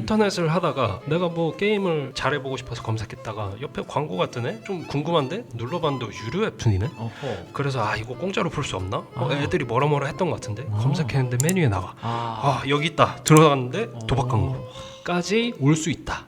인터넷을 하다가 내가 뭐 게임을 잘해보고 싶어서 검색했다가 옆에 광고가 뜨네? 좀 궁금한데? 눌러봤는데 유료 웹툰이네? 어허. 그래서 이거 공짜로 볼 수 없나? 아. 애들이 뭐라 했던 것 같은데? 검색했는데 메뉴에 나와. 아. 여기 있다. 들어갔는데 도박 광고까지 올 수 있다.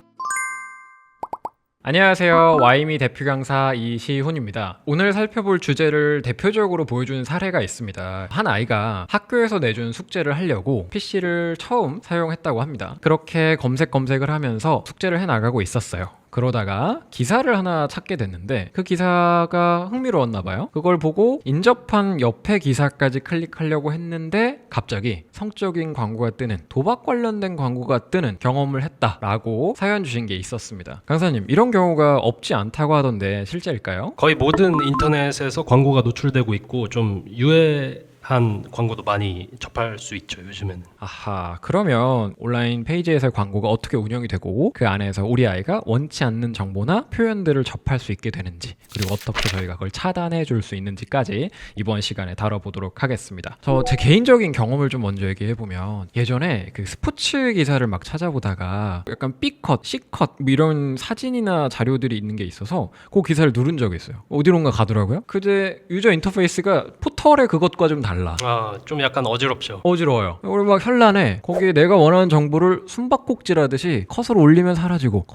안녕하세요. 와이미 대표 강사 이시훈입니다. 오늘 살펴볼 주제를 대표적으로 보여주는 사례가 있습니다. 한 아이가 학교에서 내준 숙제를 하려고 PC를 처음 사용했다고 합니다. 그렇게 검색을 하면서 숙제를 해나가고 있었어요. 그러다가 기사를 하나 찾게 됐는데 그 기사가 흥미로웠나 봐요. 그걸 보고 인접한 옆에 기사까지 클릭하려고 했는데 갑자기 성적인 광고가 뜨는, 도박 관련된 광고가 뜨는 경험을 했다라고 사연 주신 게 있었습니다. 강사님, 이런 경우가 없지 않다고 하던데 실제일까요? 거의 모든 인터넷에서 광고가 노출되고 있고 좀 유해한 광고도 많이 접할 수 있죠, 요즘에는. 아하, 그러면 온라인 페이지에서의 광고가 어떻게 운영이 되고 그 안에서 우리 아이가 원치 않는 정보나 표현들을 접할 수 있게 되는지, 그리고 어떻게 저희가 그걸 차단해 줄 수 있는지까지 이번 시간에 다뤄보도록 하겠습니다. 제 개인적인 경험을 좀 먼저 얘기해보면, 예전에 그 스포츠 기사를 막 찾아보다가 약간 B컷, C컷 뭐 이런 사진이나 자료들이 있는 게 있어서 그 기사를 누른 적이 있어요. 어디론가 가더라고요. 그제 유저 인터페이스가 포털의 그것과 좀 달라. 좀 약간 어지럽죠. 어지러워요. 우리 막 현란해. 거기에 내가 원하는 정보를 숨바꼭질하듯이 커서를 올리면 사라지고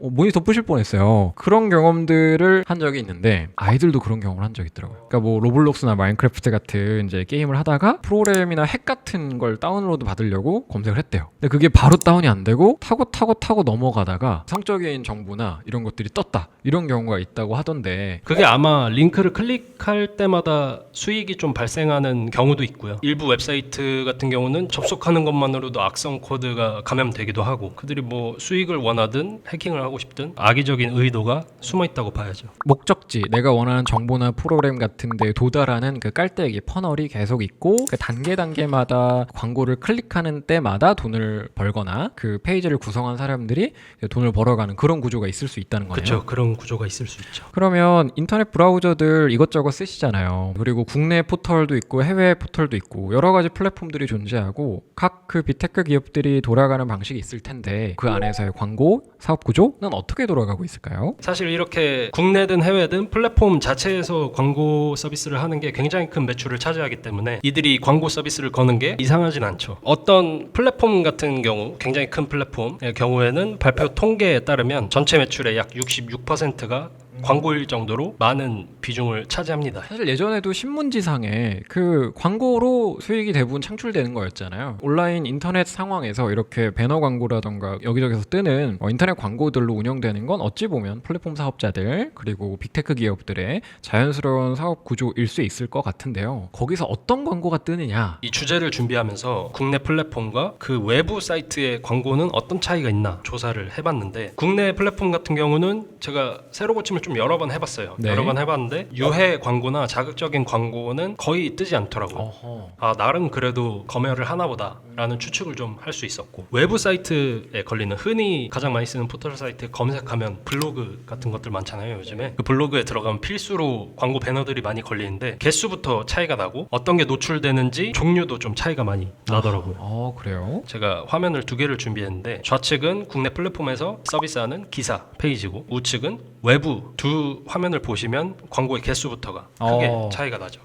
모니터 부실 뻔했어요. 그런 경험들을 한 적이 있는데 아이들도 그런 경험을 한 적이 있더라고요. 그러니까 뭐 로블록스나 마인크래프트 같은 이제 게임을 하다가 프로그램이나 핵 같은 걸 다운로드 받으려고 검색을 했대요. 근데 그게 바로 다운이 안 되고 타고 넘어가다가 성적인 정보나 이런 것들이 떴다. 이런 경우가 있다고 하던데, 그게 아마 링크를 클릭할 때마다 수익이 좀 발생하는 경우도 있고요. 일부 웹사이트 같은 경우는 접속하는 것만으로도 악성 코드가 감염되기도 하고, 그들이 뭐 수익을 원하든 해킹을 하고 싶든 악의적인 의도가 숨어 있다고 봐야죠. 목적지, 내가 원하는 정보나 프로그램 같은 데 도달하는 그 깔때기 퍼널이 계속 있고, 그 단계마다 광고를 클릭하는 때마다 돈을 벌거나 그 페이지를 구성한 사람들이 돈을 벌어가는 그런 구조가 있을 수 있다는 거네요. 그렇죠. 그런 구조가 있을 수 있죠. 그러면 인터넷 브라우저들 이것저것 쓰시잖아요. 그리고 국내 포털도 있고 해외 포털도 있고 여러 가지 플랫폼들이 존재하고 각 그 빅테크 기업들이 돌아가는 방식이 있을 텐데, 그 안에서의 광고 사업 구조는 어떻게 돌아가고 있을까요? 사실 이렇게 국내든 해외든 플랫폼 자체에서 광고 서비스를 하는 게 굉장히 큰 매출을 차지하기 때문에 이들이 광고 서비스를 거는 게 이상하진 않죠. 어떤 플랫폼 같은 경우, 굉장히 큰 플랫폼의 경우에는 발표 통계에 따르면 전체 매출의 약 66%가 광고일 정도로 많은 비중을 차지합니다. 사실 예전에도 신문지상에 그 광고로 수익이 대부분 창출되는 거였잖아요. 온라인 인터넷 상황에서 이렇게 배너 광고라던가 여기저기서 뜨는 인터넷 광고들로 운영되는 건 어찌 보면 플랫폼 사업자들 그리고 빅테크 기업들의 자연스러운 사업 구조일 수 있을 것 같은데요. 거기서 어떤 광고가 뜨느냐? 이 주제를 준비하면서 국내 플랫폼과 그 외부 사이트의 광고는 어떤 차이가 있나 조사를 해봤는데, 국내 플랫폼 같은 경우는 제가 새로 고침을 좀 여러 번 해봤어요. 네. 여러 번 해봤는데 유해 광고나 자극적인 광고는 거의 뜨지 않더라고요. 어허. 나름 그래도 검열을 하나보다 라는 추측을 좀 할 수 있었고, 외부 사이트에 걸리는, 흔히 가장 많이 쓰는 포털 사이트 검색하면 블로그 같은 것들 많잖아요. 요즘에 그 블로그에 들어가면 필수로 광고 배너들이 많이 걸리는데 개수부터 차이가 나고 어떤 게 노출되는지 종류도 좀 차이가 많이 나더라고요. 그래요? 제가 화면을 두 개를 준비했는데, 좌측은 국내 플랫폼에서 서비스하는 기사 페이지고 우측은 외부 두 화면을 보시면 광고의 개수부터가 크게 차이가 나죠.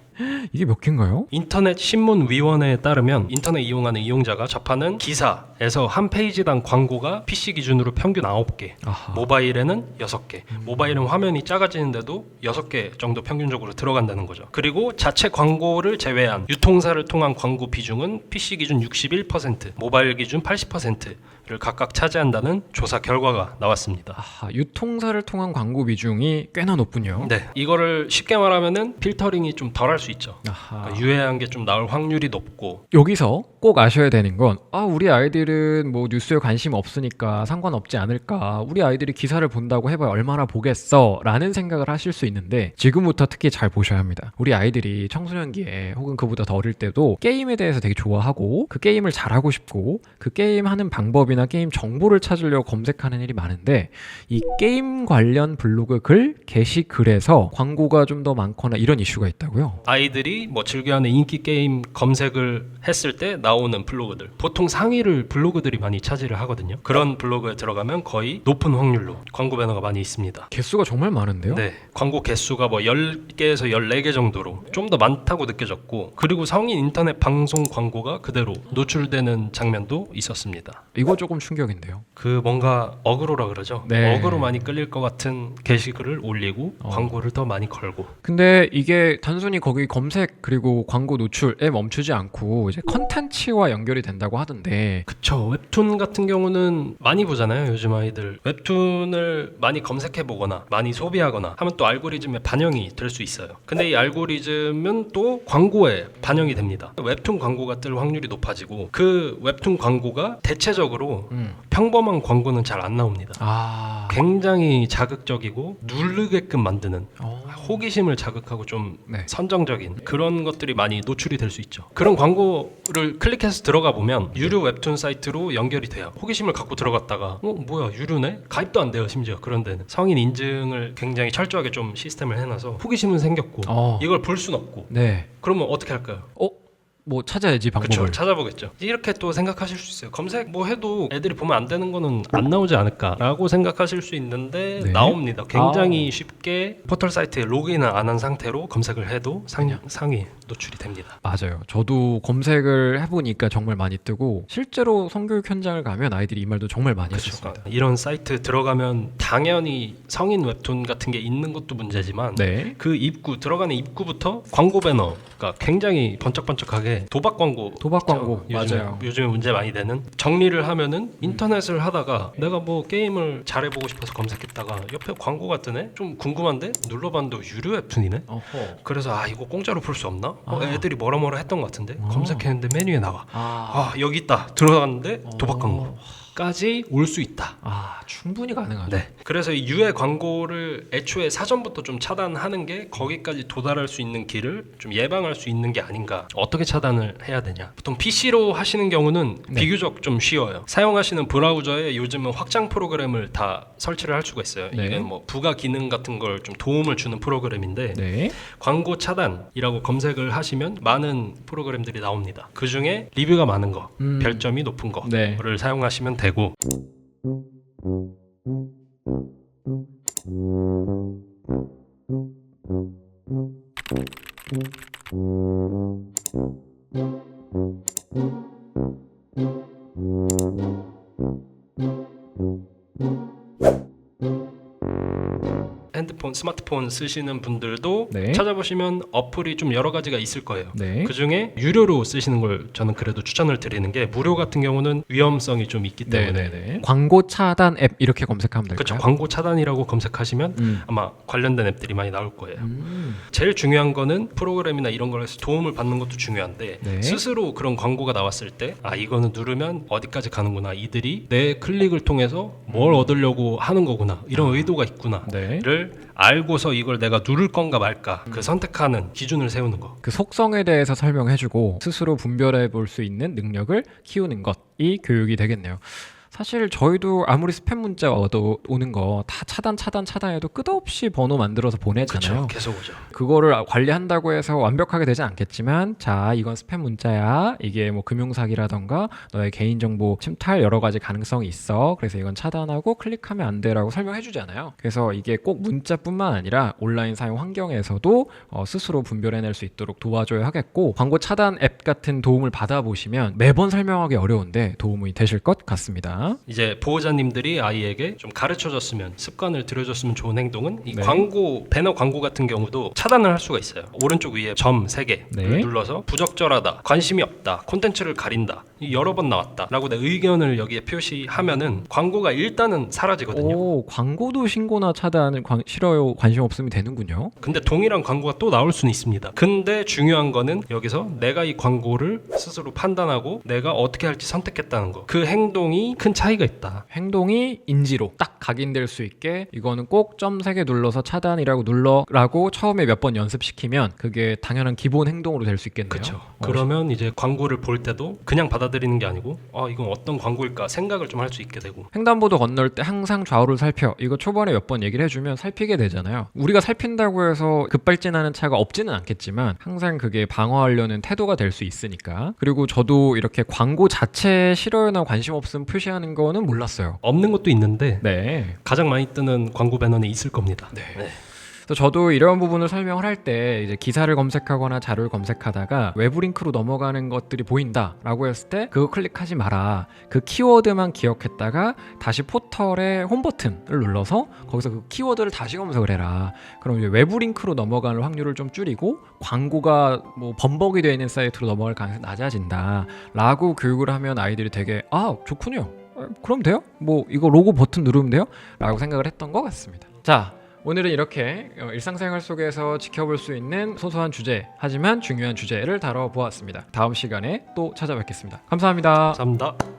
이게 몇 개인가요? 인터넷 신문위원회에 따르면 인터넷 이용하는 이용자가 접하는 기사에서 한 페이지당 광고가 PC 기준으로 평균 9개, 아하. 모바일에는 6개. 모바일은 화면이 작아지는데도 6개 정도 평균적으로 들어간다는 거죠. 그리고 자체 광고를 제외한 유통사를 통한 광고 비중은 PC 기준 61%, 모바일 기준 80%를 각각 차지한다는 조사 결과가 나왔습니다. 유통사를 통한 광고 비중이 꽤나 높군요. 네, 이거를 쉽게 말하면은 필터링이 좀 덜 할 수 있죠. 그러니까 유해한 게 좀 나올 확률이 높고. 여기서 꼭 아셔야 되는 건, 우리 아이들은 뭐 뉴스에 관심 없으니까 상관없지 않을까, 우리 아이들이 기사를 본다고 해봐야 얼마나 보겠어 라는 생각을 하실 수 있는데, 지금부터 특히 잘 보셔야 합니다. 우리 아이들이 청소년기에 혹은 그보다 더 어릴 때도 게임에 대해서 되게 좋아하고 그 게임을 잘하고 싶고 그 게임 하는 방법이나 게임 정보를 찾으려고 검색하는 일이 많은데, 이 게임 관련 블로그 글, 게시글에서 광고가 좀 더 많거나 이런 이슈가 있다고요. 아이들이 뭐 즐겨하는 인기 게임 검색을 했을 때 나오는 블로그들, 보통 상위를 블로그들이 많이 차지를 하거든요. 그런 블로그에 들어가면 거의 높은 확률로 광고 배너가 많이 있습니다. 개수가 정말 많은데요? 네, 광고 개수가 뭐 10개에서 14개 정도로 좀 더 많다고 느껴졌고, 그리고 성인 인터넷 방송 광고가 그대로 노출되는 장면도 있었습니다. 이거 조금 충격인데요. 그 뭔가 어그로라 그러죠. 네. 어그로 많이 끌릴 것 같은 게시글을 올리고 광고를 더 많이 걸고. 근데 이게 단순히 거기 검색 그리고 광고 노출에 멈추지 않고 이제 컨텐츠와 연결이 된다고 하던데. 그쵸. 웹툰 같은 경우는 많이 보잖아요. 요즘 아이들 웹툰을 많이 검색해 보거나 많이 소비하거나 하면 또 알고리즘에 반영이 될 수 있어요. 근데 이 알고리즘은 또 광고에 반영이 됩니다. 웹툰 광고가 뜰 확률이 높아지고, 그 웹툰 광고가 대체적으로 평범한 광고는 잘 안 나옵니다. 아. 굉장히 자극적이고 누르게끔 만드는, 어. 호기심을 자극하고 좀 네. 선정적인 그런 것들이 많이 노출이 될 수 있죠. 그런 광고를 클릭해서 들어가 보면 유료 웹툰 사이트로 연결이 돼요. 호기심을 갖고 들어갔다가 뭐야 유료네? 가입도 안 돼요. 심지어 그런 데는 성인 인증을 굉장히 철저하게 좀 시스템을 해놔서 호기심은 생겼고 이걸 볼 순 없고. 네. 그러면 어떻게 할까요? 뭐 찾아야지 방법을. 그렇죠. 찾아보겠죠. 이렇게 또 생각하실 수 있어요. 검색 뭐 해도 애들이 보면 안 되는 거는 안 나오지 않을까라고 생각하실 수 있는데 네. 나옵니다. 굉장히 쉽게 포털 사이트에 로그인을 안 한 상태로 검색을 해도 상위 노출이 됩니다. 맞아요. 저도 검색을 해보니까 정말 많이 뜨고, 실제로 성교육 현장을 가면 아이들이 이 말도 정말 많이 하셨습니다. 이런 사이트 들어가면 당연히 성인 웹툰 같은 게 있는 것도 문제지만 네. 그 들어가는 입구부터 광고 배너가 굉장히 번쩍번쩍하게 도박 광고 맞아요. 요즘에 문제 많이 되는, 정리를 하면은 인터넷을 하다가 내가 뭐 게임을 잘해보고 싶어서 검색했다가 옆에 광고가 뜨네? 좀 궁금한데 눌러봤는데 유료 웹툰이네? 어허. 그래서 이거 공짜로 볼 수 없나? 아. 애들이 뭐라 했던 것 같은데 검색했는데 메뉴에 나와. 아. 여기 있다. 들어갔는데 도박 광고까지 올 수 있다. 충분히 가능하죠. 네. 그래서 이 유해 광고를 애초에 사전부터 좀 차단하는 게 거기까지 도달할 수 있는 길을 좀 예방할 수 있는 게 아닌가. 어떻게 차단을 해야 되냐? 보통 PC로 하시는 경우는 비교적 좀 쉬워요. 사용하시는 브라우저에 요즘은 확장 프로그램을 다 설치를 할 수가 있어요. 네. 이게 뭐 부가 기능 같은 걸 좀 도움을 주는 프로그램인데 네. 광고 차단이라고 검색을 하시면 많은 프로그램들이 나옵니다. 그 중에 리뷰가 많은 거, 별점이 높은 거를 네. 사용하시면 되고. 핸드폰, 스마트폰 쓰시는 분들도 네. 찾아보시면 어플이 좀 여러 가지가 있을 거예요. 네. 그 중에 유료로 쓰시는 걸 저는 그래도 추천을 드리는 게, 무료 같은 경우는 위험성이 좀 있기 때문에. 네네네. 광고 차단 앱 이렇게 검색하면 될까요? 그렇죠. 광고 차단이라고 검색하시면 아마 관련된 앱들이 많이 나올 거예요. 제일 중요한 거는 프로그램이나 이런 걸 해서 도움을 받는 것도 중요한데, 네. 스스로 그런 광고가 나왔을 때 이거는 누르면 어디까지 가는구나, 이들이 내 클릭을 통해서 뭘 얻으려고 하는 거구나, 이런 의도가 있구나 네. 를 알고서 이걸 내가 누를 건가 말까 그 선택하는 기준을 세우는 거. 그 속성에 대해서 설명해주고 스스로 분별해 볼 수 있는 능력을 키우는 것이 교육이 되겠네요. 사실 저희도 아무리 스팸 문자 오는 거 다 차단해도 끝없이 번호 만들어서 보내잖아요. 그렇죠. 계속 오죠. 그거를 관리한다고 해서 완벽하게 되지 않겠지만, 자, 이건 스팸 문자야, 이게 뭐 금융사기라던가 너의 개인정보 침탈 여러 가지 가능성이 있어, 그래서 이건 차단하고 클릭하면 안 돼라고 설명해 주잖아요. 그래서 이게 꼭 문자뿐만 아니라 온라인 사용 환경에서도 스스로 분별해낼 수 있도록 도와줘야 하겠고, 광고 차단 앱 같은 도움을 받아보시면 매번 설명하기 어려운데 도움이 되실 것 같습니다. 이제 보호자님들이 아이에게 좀 가르쳐줬으면, 습관을 들여줬으면 좋은 행동은, 이 네. 광고, 배너 광고 같은 경우도 차단을 할 수가 있어요. 오른쪽 위에 점 3개를 네. 눌러서 부적절하다, 관심이 없다, 콘텐츠를 가린다, 여러 번 나왔다 라고 내 의견을 여기에 표시하면은 광고가 일단은 사라지거든요. 오, 광고도 신고나 차단을 싫어요, 관심 없으면 되는군요. 근데 동일한 광고가 또 나올 수는 있습니다. 근데 중요한 거는 여기서 내가 이 광고를 스스로 판단하고 내가 어떻게 할지 선택했다는 거. 그 행동이 큰 큰 차이가 있다. 행동이 인지로 딱 각인될 수 있게 이거는 꼭 점 3개 눌러서 차단이라고 눌러라고 처음에 몇 번 연습시키면 그게 당연한 기본 행동으로 될 수 있겠네요. 그렇죠. 그러면 이제 광고를 볼 때도 그냥 받아들이는 게 아니고 이건 어떤 광고일까 생각을 좀 할 수 있게 되고. 횡단보도 건널 때 항상 좌우를 살펴. 이거 초반에 몇 번 얘기를 해주면 살피게 되잖아요. 우리가 살핀다고 해서 급발진하는 차가 없지는 않겠지만 항상 그게 방어하려는 태도가 될 수 있으니까. 그리고 저도 이렇게 광고 자체에 싫어요나 관심 없음 표시하는 거는 몰랐어요. 없는 것도 있는데 네. 가장 많이 뜨는 광고 배너는 있을 겁니다. 네. 그래서 저도 이런 부분을 설명을 할 때 이제 기사를 검색하거나 자료를 검색하다가 외부 링크로 넘어가는 것들이 보인다라고 했을 때 그거 클릭하지 마라. 그 키워드만 기억했다가 다시 포털의 홈 버튼을 눌러서 거기서 그 키워드를 다시 검색을 해라. 그럼 이제 외부 링크로 넘어가는 확률을 좀 줄이고 광고가 뭐 범벅이 되어 있는 사이트로 넘어갈 가능성이 낮아진다라고 교육을 하면 아이들이 되게 좋군요. 그럼 돼요? 뭐 이거 로고 버튼 누르면 돼요? 라고 생각을 했던 것 같습니다. 자, 오늘은 이렇게 일상생활 속에서 지켜볼 수 있는 소소한 주제 하지만 중요한 주제를 다뤄보았습니다. 다음 시간에 또 찾아뵙겠습니다. 감사합니다. 감사합니다.